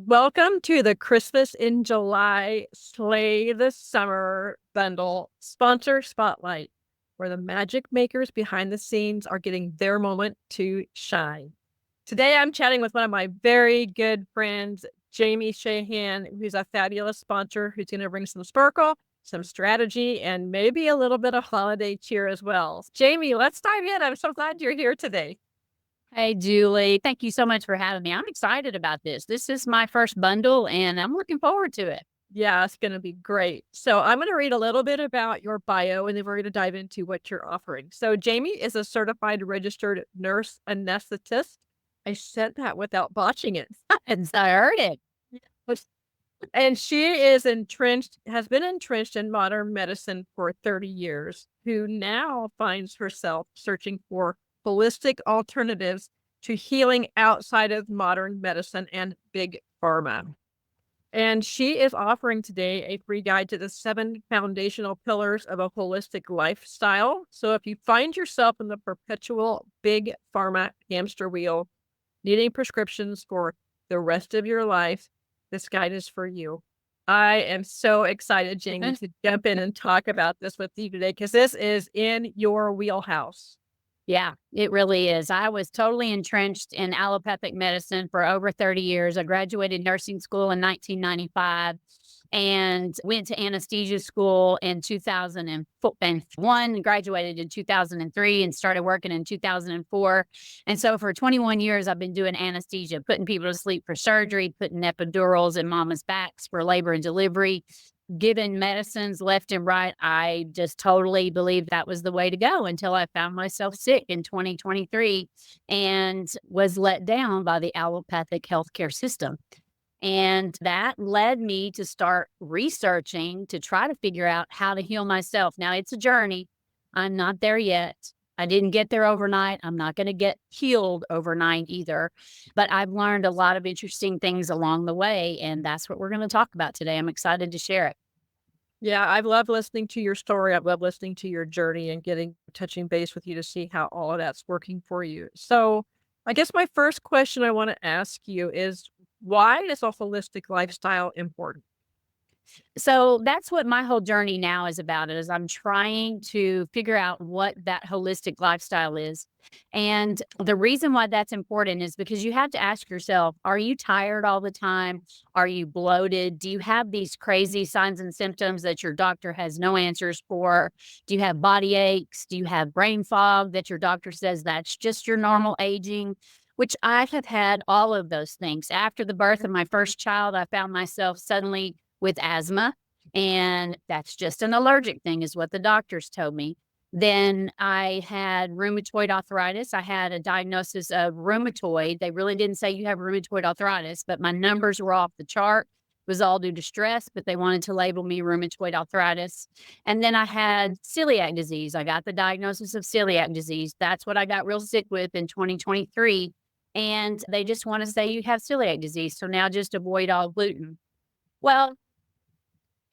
Welcome to the Christmas in July Slay the Summer Bundle Sponsor Spotlight, where the magic makers behind the scenes are getting their moment to shine. Today, I'm chatting with one of my very good friends, Jamie Shahan, who's a fabulous sponsor who's going to bring some sparkle, some strategy, and maybe a little bit of holiday cheer as well. Jamie, let's dive in. I'm so glad you're here today. Hey, Julie. Thank you so much for having me. I'm excited about this. This is my first bundle, and I'm looking forward to it. Yeah, it's going to be great. So, I'm going to read a little bit about your bio and then we're going to dive into what you're offering. So, Jamie is a certified registered nurse anesthetist. I said that without botching it. And so I heard it. And she is has been entrenched in modern medicine for 30 years, who now finds herself searching for holistic alternatives to healing outside of modern medicine and big pharma. And she is offering today a free guide to the 7 foundational pillars of a holistic lifestyle. So if you find yourself in the perpetual big pharma hamster wheel, needing prescriptions for the rest of your life, this guide is for you. I am so excited, Jamie, to jump in and talk about this with you today because this is in your wheelhouse. Yeah, it really is. I was totally entrenched in allopathic medicine for over 30 years. I graduated nursing school in 1995 and went to anesthesia school in 2001, graduated in 2003 and started working in 2004. And so for 21 years, I've been doing anesthesia, putting people to sleep for surgery, putting epidurals in mama's backs for labor and delivery, given medicines left and right. I just totally believed that was the way to go until I found myself sick in 2023 and was let down by the allopathic healthcare system. And that led me to start researching to try to figure out how to heal myself. Now, it's a journey. I'm not there yet. I didn't get there overnight. I'm not going to get healed overnight either. But I've learned a lot of interesting things along the way. And that's what we're going to talk about today. I'm excited to share it. Yeah, I've loved listening to your story. I've loved listening to your journey and touching base with you to see how all of that's working for you. So, I guess my first question I want to ask you is why is a holistic lifestyle important? So that's what my whole journey now is about is I'm trying to figure out what that holistic lifestyle is. And the reason why that's important is because you have to ask yourself, are you tired all the time? Are you bloated? Do you have these crazy signs and symptoms that your doctor has no answers for? Do you have body aches? Do you have brain fog that your doctor says that's just your normal aging? Which I have had all of those things. After the birth of my first child, I found myself suddenly with asthma, and that's just an allergic thing is what the doctors told me. Then I had rheumatoid arthritis. I had a diagnosis of rheumatoid. They really didn't say you have rheumatoid arthritis, but my numbers were off the chart. It was all due to stress, but they wanted to label me rheumatoid arthritis. And then I had celiac disease. I got the diagnosis of celiac disease. That's what I got real sick with in 2023. And they just want to say you have celiac disease. So now just avoid all gluten. Well,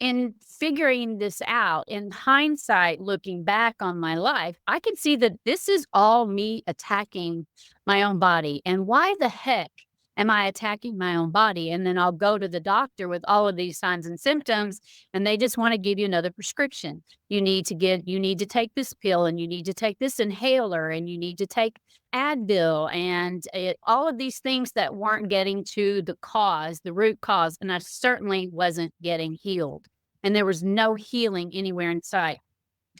in figuring this out, in hindsight, looking back on my life, I can see that this is all me attacking my own body. And why the heck am I attacking my own body? And then I'll go to the doctor with all of these signs and symptoms, and they just want to give you another prescription. You need to take this pill, and you need to take this inhaler, and you need to take Advil, and all of these things that weren't getting to the cause, the root cause. And I certainly wasn't getting healed. And there was no healing anywhere in sight.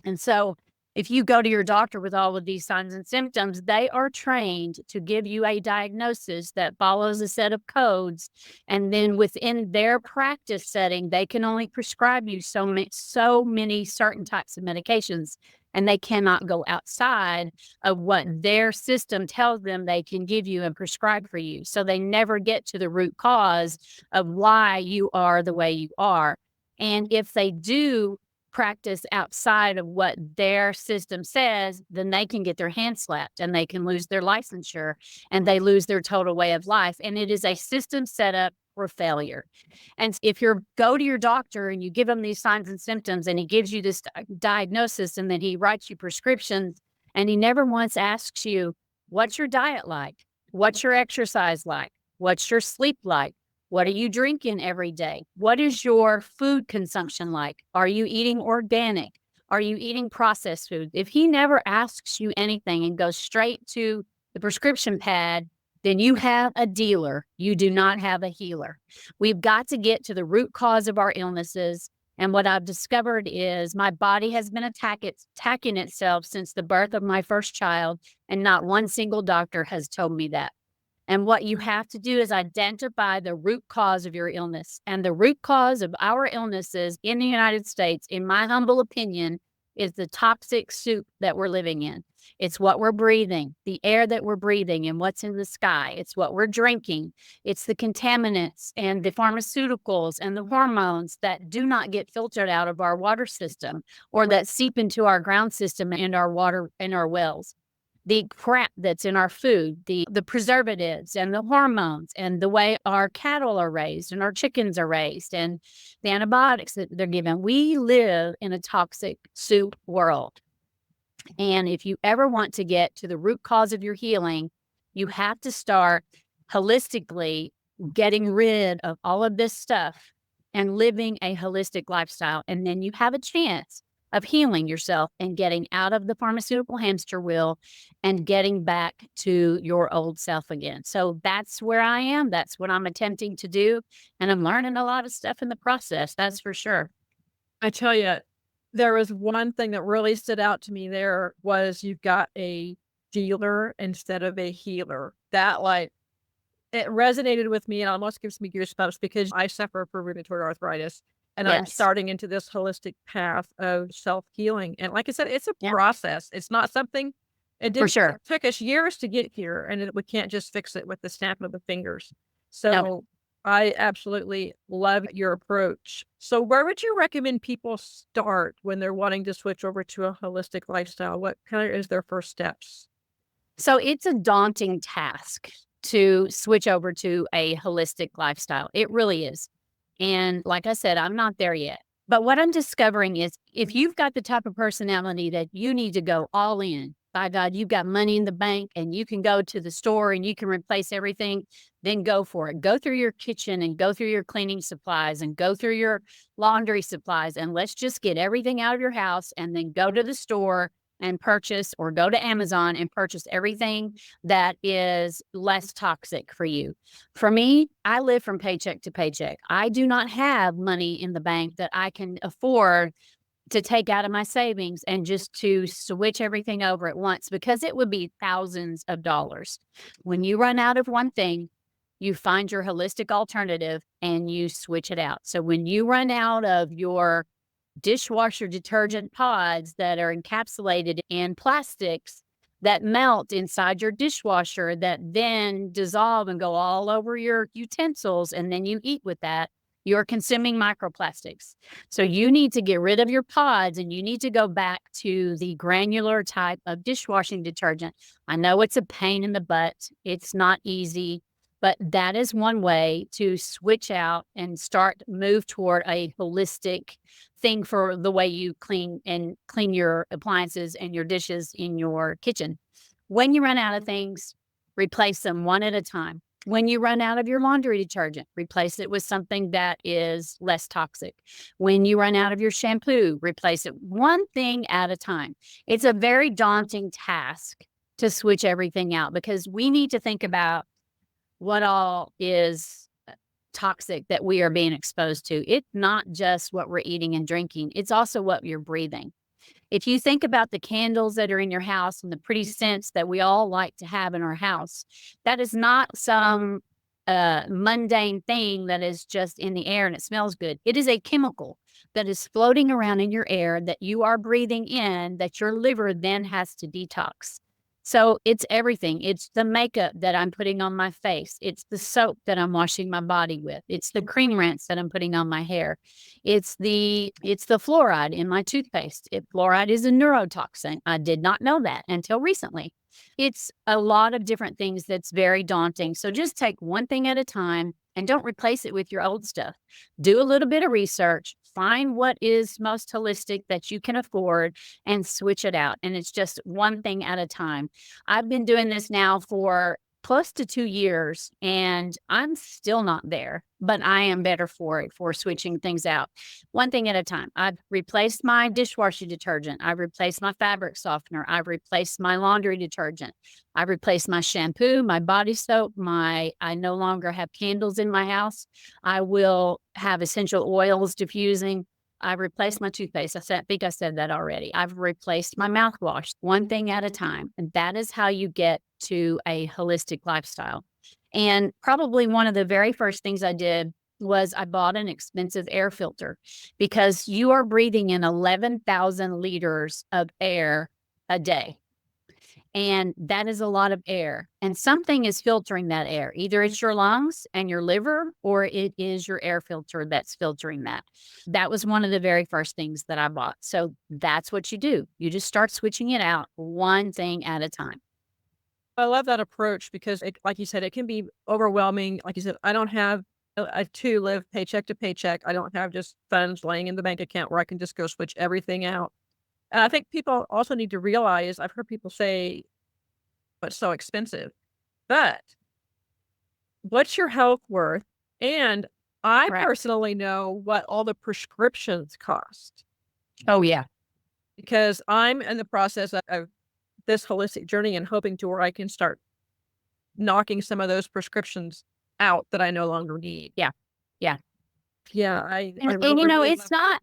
And so if you go to your doctor with all of these signs and symptoms, they are trained to give you a diagnosis that follows a set of codes. And then within their practice setting, they can only prescribe you so many certain types of medications. And they cannot go outside of what their system tells them they can give you and prescribe for you. So they never get to the root cause of why you are the way you are. And if they do practice outside of what their system says, then they can get their hand slapped and they can lose their licensure and they lose their total way of life. And it is a system set up for failure. And if you go to your doctor and you give him these signs and symptoms and he gives you this diagnosis and then he writes you prescriptions and he never once asks you, what's your diet like? What's your exercise like? What's your sleep like? What are you drinking every day? What is your food consumption like? Are you eating organic? Are you eating processed food? If he never asks you anything and goes straight to the prescription pad, then you have a dealer. You do not have a healer. We've got to get to the root cause of our illnesses. And what I've discovered is my body has been attacking itself since the birth of my first child, and not one single doctor has told me that. And what you have to do is identify the root cause of your illness. And the root cause of our illnesses in the United States, in my humble opinion, is the toxic soup that we're living in. It's what we're breathing, the air that we're breathing, and what's in the sky. It's what we're drinking. It's the contaminants and the pharmaceuticals and the hormones that do not get filtered out of our water system, or that seep into our ground system and our water and our wells. The crap that's in our food, the preservatives and the hormones and the way our cattle are raised and our chickens are raised and the antibiotics that they're given. We live in a toxic soup world. And if you ever want to get to the root cause of your healing, you have to start holistically getting rid of all of this stuff and living a holistic lifestyle. And then you have a chance of healing yourself and getting out of the pharmaceutical hamster wheel and getting back to your old self again. So that's where I am. That's what I'm attempting to do. And I'm learning a lot of stuff in the process. That's for sure. I tell you, there was one thing that really stood out to me there was you've got a dealer instead of a healer. That, like, it resonated with me and almost gives me goosebumps because I suffer from rheumatoid arthritis, and I'm Yes. starting into this holistic path of self-healing, and like I said, it's a Yeah, process. It's not something it for didn't sure. it took us years to get here, and we can't just fix it with the snap of the fingers. No. So, I absolutely love your approach. So, where would you recommend people start when they're wanting to switch over to a holistic lifestyle? What kinda is their first steps? So it's a daunting task to switch over to a holistic lifestyle. It really is. And like I said, I'm not there yet. But what I'm discovering is if you've got the type of personality that you need to go all in, by God, you've got money in the bank and you can go to the store and you can replace everything, then go for it. Go through your kitchen and go through your cleaning supplies and go through your laundry supplies. And let's just get everything out of your house and then go to the store and purchase, or go to Amazon and purchase everything that is less toxic for you. For me, I live from paycheck to paycheck. I do not have money in the bank that I can afford to take out of my savings and just to switch everything over at once, because it would be thousands of dollars. When you run out of one thing, you find your holistic alternative and you switch it out. So when you run out of your dishwasher detergent pods that are encapsulated in plastics that melt inside your dishwasher, that then dissolve and go all over your utensils, and then you eat with that, you're consuming microplastics. So you need to get rid of your pods and you need to go back to the granular type of dishwashing detergent. I know it's a pain in the butt. It's not easy, but that is one way to switch out and start move toward a holistic thing for the way you clean your appliances and your dishes in your kitchen. When you run out of things, replace them one at a time. When you run out of your laundry detergent, replace it with something that is less toxic. When you run out of your shampoo, replace it one thing at a time. It's a very daunting task to switch everything out, because we need to think about what all is toxic that we are being exposed to. It's not just what we're eating and drinking, it's also what you're breathing. If you think about the candles that are in your house and the pretty scents that we all like to have in our house, that is not some mundane thing that is just in the air and it smells good. It is a chemical that is floating around in your air that you are breathing in, that your liver then has to detox. So it's everything. It's the makeup that I'm putting on my face. It's the soap that I'm washing my body with. It's the cream rinse that I'm putting on my hair. It's the fluoride in my toothpaste. Fluoride is a neurotoxin. I did not know that until recently. It's a lot of different things that's very daunting. So just take one thing at a time and don't replace it with your old stuff. Do a little bit of research, find what is most holistic that you can afford and switch it out. And it's just one thing at a time. I've been doing this now for close to 2 years, and I'm still not there, but I am better for it, for switching things out one thing at a time. I've replaced my dishwasher detergent. I've replaced my fabric softener. I've replaced my laundry detergent. I've replaced my shampoo, my body soap, I no longer have candles in my house. I will have essential oils diffusing. I've replaced my toothpaste. I think I said that already. I've replaced my mouthwash, one thing at a time. And that is how you get to a holistic lifestyle. And probably one of the very first things I did was I bought an expensive air filter, because you are breathing in 11,000 liters of air a day. And that is a lot of air. And something is filtering that air. Either it's your lungs and your liver, or it is your air filter that's filtering that. That was one of the very first things that I bought. So that's what you do. You just start switching it out one thing at a time. I love that approach because it, like you said, it can be overwhelming. Like you said, I don't have I too live paycheck to paycheck. I don't have just funds laying in the bank account where I can just go switch everything out. And I think people also need to realize, I've heard people say, "But it's so expensive." But what's your health worth? And I Correct. personally know what all the prescriptions cost Oh, yeah. because I'm in the process of this holistic journey and hoping to where I can start knocking some of those prescriptions out that I no longer need. Yeah. Yeah. Yeah, I And really it's love.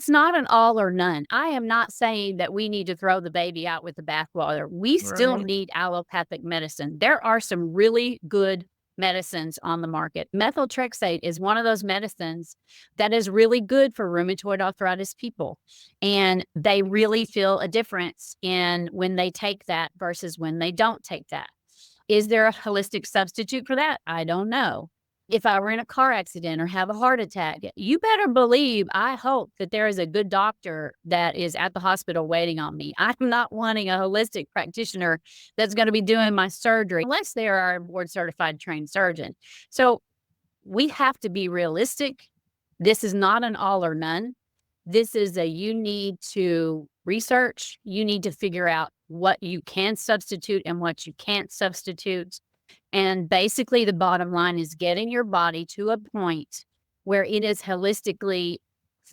not an all or none. I am not saying that we need to throw the baby out with the bathwater. We still Right. need allopathic medicine. There are some really good medicines on the market. Methotrexate is one of those medicines that is really good for rheumatoid arthritis people. And they really feel a difference in when they take that versus when they don't take that. Is there a holistic substitute for that? I don't know. If I were in a car accident or have a heart attack, you better believe, I hope that there is a good doctor that is at the hospital waiting on me. I'm not wanting a holistic practitioner that's going to be doing my surgery unless they are a board certified trained surgeon. So we have to be realistic. This is not an all or none. This is you need to research, you need to figure out what you can substitute and what you can't substitute. And basically, the bottom line is getting your body to a point where it is holistically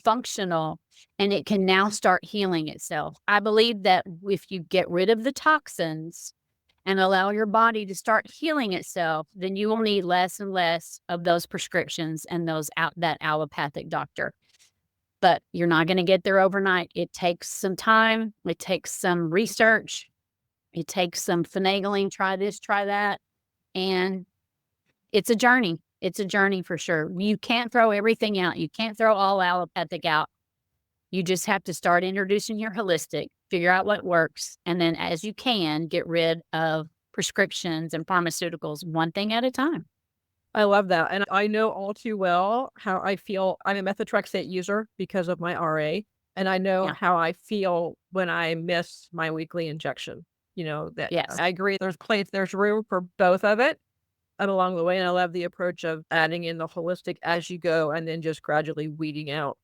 functional and it can now start healing itself. I believe that if you get rid of the toxins and allow your body to start healing itself, then you will need less and less of those prescriptions and that allopathic doctor. But you're not going to get there overnight. It takes some time. It takes some research. It takes some finagling. Try this, try that. And it's a journey. It's a journey for sure. You can't throw everything out. You can't throw all allopathic out. You just have to start introducing your holistic, figure out what works, and then as you can, get rid of prescriptions and pharmaceuticals one thing at a time. I love that, and I know all too well how I feel. I'm a methotrexate user because of my RA, and I know Yeah. how I feel when I miss my weekly injection. You know, that Yes. I agree there's room for both of it and along the way, and I love the approach of adding in the holistic as you go and then just gradually weeding out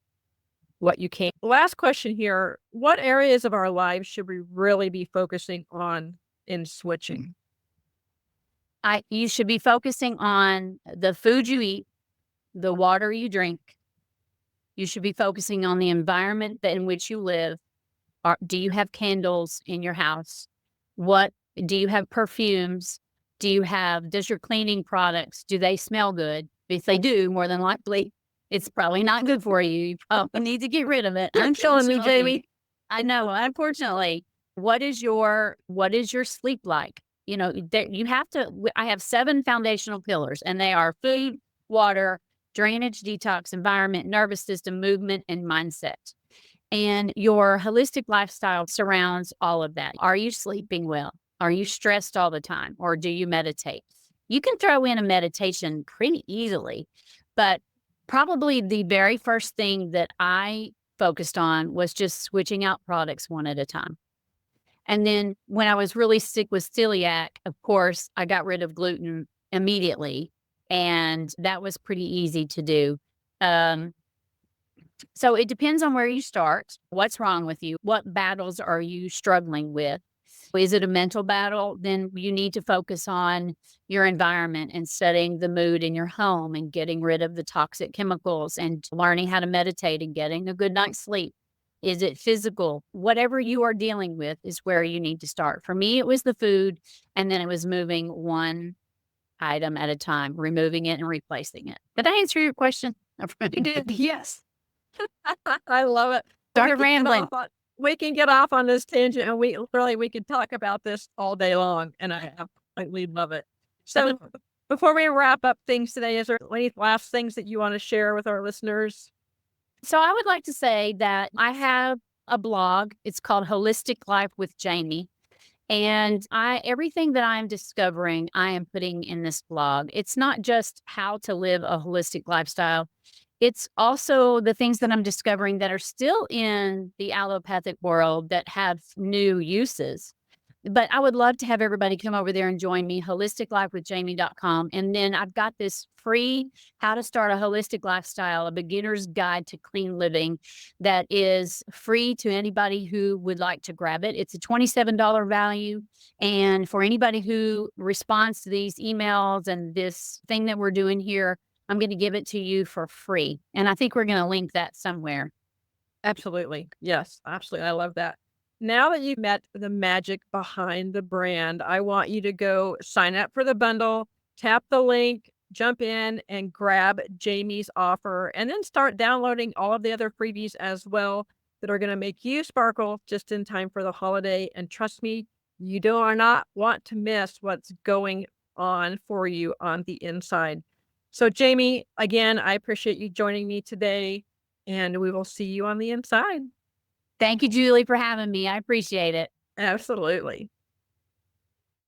what you can. Last question here, what areas of our lives should we really be focusing on in switching? You should be focusing on the food you eat, the water you drink. You should be focusing on the environment in which you live. Do you have candles in your house? What do you have perfumes? Does your cleaning products, do they smell good? If they do, more than likely, it's probably not good for you. You probably need to get rid of it. You're killing me, Unfortunately, Jamie. I know. Unfortunately, what is your sleep like? You have to. I have 7 foundational pillars, and they are food, water, drainage, detox, environment, nervous system, movement, and mindset. And your holistic lifestyle surrounds all of that. Are you sleeping well? Are you stressed all the time? Or do you meditate? You can throw in a meditation pretty easily, but probably the very first thing that I focused on was just switching out products one at a time. And then when I was really sick with celiac, of course, I got rid of gluten immediately. And that was pretty easy to do. Um, so it depends on where you start, what's wrong with you, what battles are you struggling with. Is it a mental battle? Then you need to focus on your environment and setting the mood in your home and getting rid of the toxic chemicals and learning how to meditate and getting a good night's sleep. Is it physical? Whatever you are dealing with is where you need to start. For me, it was the food, and then it was moving one item at a time, removing it and replacing it. Did I answer your question? You did, yes. I love it. We Started can get rambling. off on we can get off on this tangent, and we could talk about this all day long, and I absolutely love it. So, before we wrap up things today, is there any last things that you wanna share with our listeners? So I would like to say that I have a blog. It's called Holistic Life with Jamie. And I everything that I'm discovering, I am putting in this blog. It's not just how to live a holistic lifestyle. It's also the things that I'm discovering that are still in the allopathic world that have new uses. But I would love to have everybody come over there and join me, holisticlifewithjamie.com. And then I've got this free how to start a holistic lifestyle, a beginner's guide to clean living that is free to anybody who would like to grab it. It's a $27 value. And for anybody who responds to these emails and this thing that we're doing here, I'm going to give it to you for free. And I think we're going to link that somewhere. Absolutely. Yes, absolutely. I love that. Now that you've met the magic behind the brand, I want you to go sign up for the bundle, tap the link, jump in and grab Jamie's offer, and then start downloading all of the other freebies as well that are going to make you sparkle just in time for the holiday. And trust me, you do are not want to miss what's going on for you on the inside. So, Jamie, again, I appreciate you joining me today and we will see you on the inside. Thank you, Julie, for having me. I appreciate it. Absolutely.